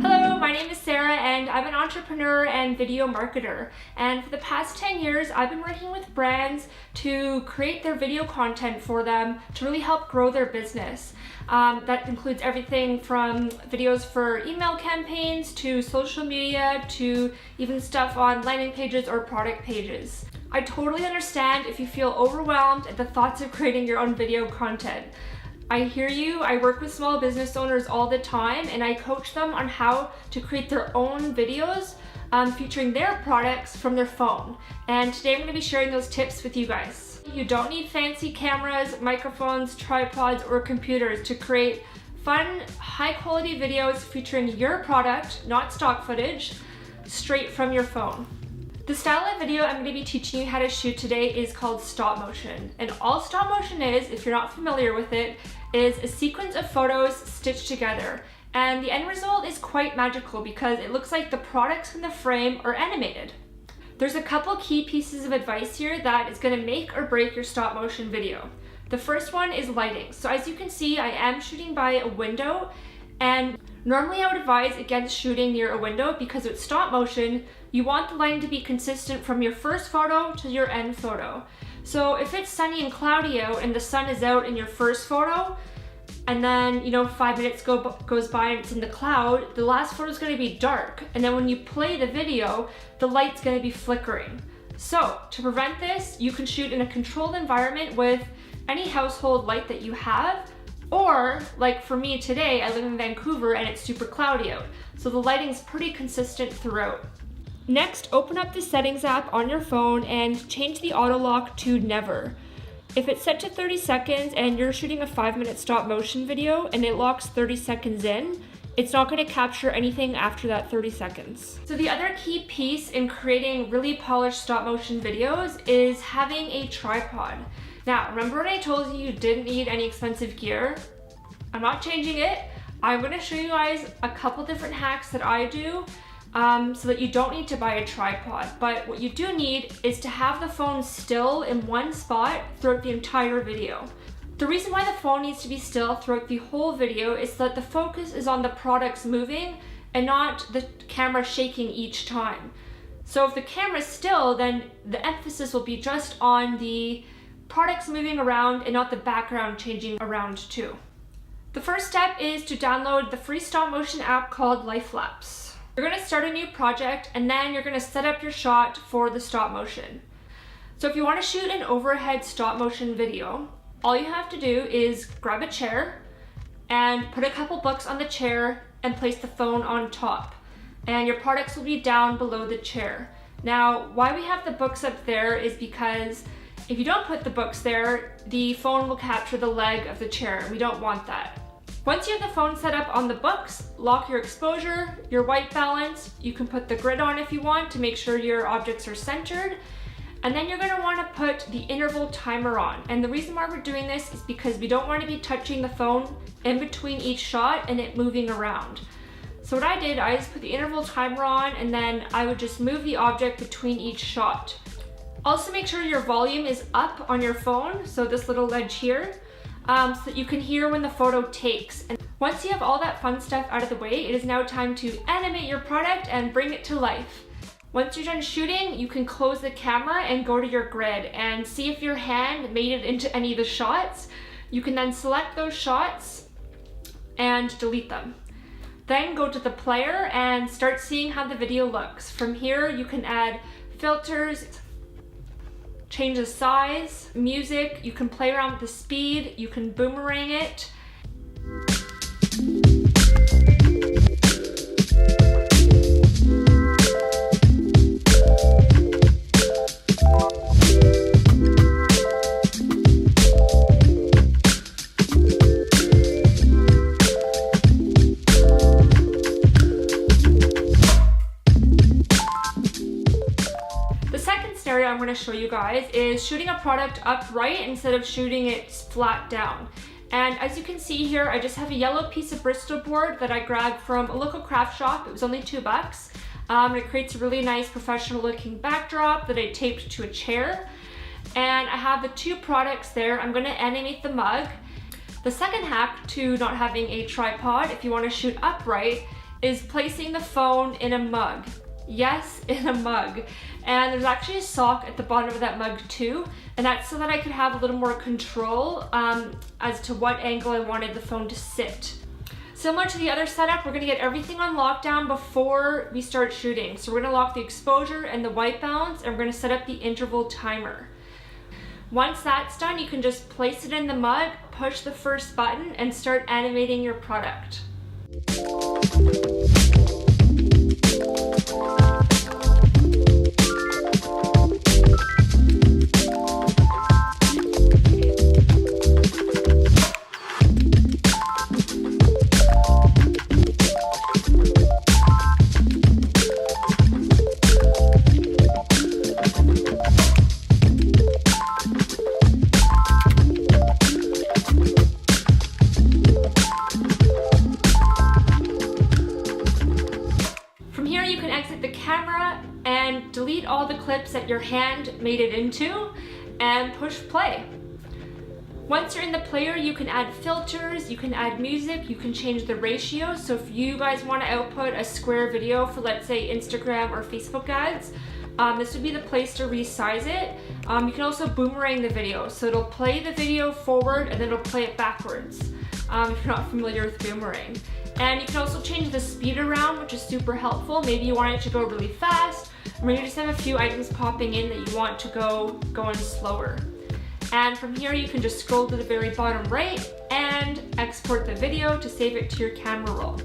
Hello, my name is Sarah and I'm an entrepreneur and video marketer. And for the past 10 years, I've been working with brands to create their video content for them to really help grow their business. That includes everything from videos for email campaigns to social media to even stuff on landing pages or product pages. I totally understand if you feel overwhelmed at the thoughts of creating your own video content. I hear you. I work with small business owners all the time and I coach them on how to create their own videos featuring their products from their phone. And today I'm going to be sharing those tips with you guys. You don't need fancy cameras, microphones, tripods, or computers to create fun, high quality videos featuring your product, not stock footage, straight from your phone. The style of video I'm going to be teaching you how to shoot today is called stop motion. And all stop motion is, if you're not familiar with it, is a sequence of photos stitched together. And the end result is quite magical because it looks like the products in the frame are animated. There's a couple key pieces of advice here that is going to make or break your stop motion video. The first one is lighting. So as you can see, I am shooting by a window, and normally I would advise against shooting near a window because with stop motion, you want the lighting to be consistent from your first photo to your end photo. So if it's sunny and cloudy out and the sun is out in your first photo, and then 5 minutes goes by and it's in the cloud, the last photo is going to be dark. And then when you play the video, the light's going to be flickering. So to prevent this, you can shoot in a controlled environment with any household light that you have. Or, like for me today, I live in Vancouver and it's super cloudy out. So the lighting's pretty consistent throughout. Next, open up the settings app on your phone and change the auto lock to never. If it's set to 30 seconds and you're shooting a 5-minute stop motion video and it locks 30 seconds in, it's not going to capture anything after that 30 seconds. So the other key piece in creating really polished stop motion videos is having a tripod. Now, remember when I told you didn't need any expensive gear? I'm not changing it. I'm going to show you guys a couple different hacks that I do so that you don't need to buy a tripod. But what you do need is to have the phone still in one spot throughout the entire video. The reason why the phone needs to be still throughout the whole video is that the focus is on the products moving and not the camera shaking each time. So if the camera's still, then the emphasis will be just on the products moving around and not the background changing around too. The first step is to download the free stop motion app called Life Lapse. You're going to start a new project and then you're going to set up your shot for the stop motion. So if you want to shoot an overhead stop motion video, all you have to do is grab a chair and put a couple books on the chair and place the phone on top. And your products will be down below the chair. Now, why we have the books up there is because if you don't put the books there, the phone will capture the leg of the chair. We don't want that. Once you have the phone set up on the books, lock your exposure, your white balance. You can put the grid on if you want to make sure your objects are centered. And then you're going to want to put the interval timer on. And the reason why we're doing this is because we don't want to be touching the phone in between each shot and it moving around. So what I did, I just put the interval timer on and then I would just move the object between each shot. Also make sure your volume is up on your phone, so this little ledge here, so that you can hear when the photo takes. And once you have all that fun stuff out of the way, it is now time to animate your product and bring it to life. Once you're done shooting, you can close the camera and go to your grid and see if your hand made it into any of the shots. You can then select those shots and delete them. Then go to the player and start seeing how the video looks. From here, you can add filters, change the size, music, you can play around with the speed, you can boomerang it. I'm going to show you guys is shooting a product upright instead of shooting it flat down. And as you can see here, I just have a yellow piece of Bristol board that I grabbed from a local craft shop. It was only $2. It creates a really nice professional looking backdrop that I taped to a chair. And I have the two products there. I'm going to animate the mug. The second hack to not having a tripod, if you want to shoot upright, is placing the phone in a mug. Yes, in a mug. And there's actually a sock at the bottom of that mug too, and that's so that I could have a little more control as to what angle I wanted the phone to sit. Similar to the other setup, we're gonna get everything on lockdown before we start shooting. So we're gonna lock the exposure and the white balance, and we're gonna set up the interval timer. Once that's done, you can just place it in the mug, push the first button, and start animating your product. Exit the camera and delete all the clips that your hand made it into and push play. Once you're in the player, you can add filters, you can add music, you can change the ratio. So if you guys want to output a square video for, let's say, Instagram or Facebook ads, this would be the place to resize it. You can also boomerang the video, so it'll play the video forward and then it'll play it backwards, if you're not familiar with boomerang. And you can also change the speed around, which is super helpful. Maybe you want it to go really fast, or maybe you just have a few items popping in that you want to go going slower. And from here, you can just scroll to the very bottom right and export the video to save it to your camera roll.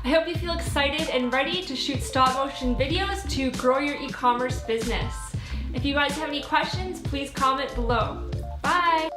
I hope you feel excited and ready to shoot stop motion videos to grow your e-commerce business. If you guys have any questions, please comment below. Bye!